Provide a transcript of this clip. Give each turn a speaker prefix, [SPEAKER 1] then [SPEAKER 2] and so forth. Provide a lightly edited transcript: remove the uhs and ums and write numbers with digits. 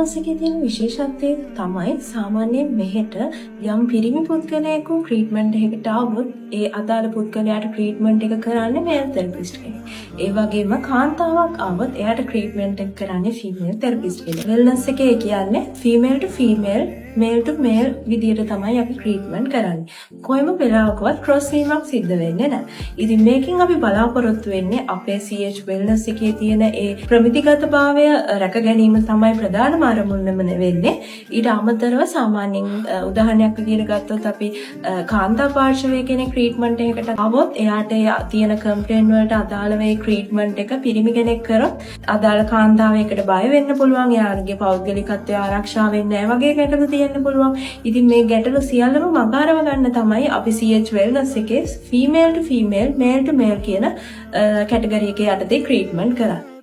[SPEAKER 1] Wellness එකේ තියෙන විශේෂත්වය තමයි සාමාන්‍යයෙන් මෙහෙට යම් පිරිමි පුද්ගලයෙකු ට්‍රීට්මන්ට් එකකට ආවොත් ඒ අදාළ පුද්ගලයාට ට්‍රීට්මන්ට් එක කරන්නේ මේල් තෙරපිස්ට් කෙනෙක්. ඒ වගේම කාන්තාවක් ආවොත් එයාට ට්‍රීට්මන්ට් එක කරන්නේ ෆීමේල් තෙරපිස්ට් කෙනෙක්. වෙල්නස් එකේ කියන්නේ ෆීමේල් ටු ෆීමේල් මේල් ටු මේල් විදියට තමයි අපි ට්‍රීට්මන්ට් කරන්නේ. කොයිම වෙලාවකවත් ක්‍රොස් වීමක් සිද්ධ වෙන්නේ නැහැ. ඉතින් මේකෙන් අපි බලාපොරොත්තු වෙන්නේ අපේ CH වෙල්නස් එකේ තියෙන ඒ ප්‍රමිතිගතභාවය රැක ගැනීම තමයි ප්‍රධානම අරමුණම වෙන්නේ. ඊට අමතරව සාමාන්‍යයෙන් උදාහරණයක් විදියට ගත්තොත් අපි කාන්තා පාර්ශවයේ කෙනෙක් ට්‍රීට්මන්ට් එකකට ආවොත් එයාට තියෙන කම්ප්ලේන්ට් වලට අදාළ වේ ට්‍රීට්මන්ට් එක පිරිමි කෙනෙක් කරොත් අදාළ කාන්තාවයකට බය වෙන්න පුළුවන්. එයාගේ පෞද්ගලිකත්වය ආරක්ෂා වෙන්නේ නැහැ වගේ ගැටලු තියෙන්න පුළුවන්. ඉතින් මේ ගැටලු සියල්ලම මගහරව ගන්න තමයි අපි CH වෙල්නස් එකේ ෆීමේල් ටු ෆීමේල් මේල් ටු මේල් කියන කැටගරි එකේ යටතේ ට්‍රීට්මන්ට් කරන්නේ.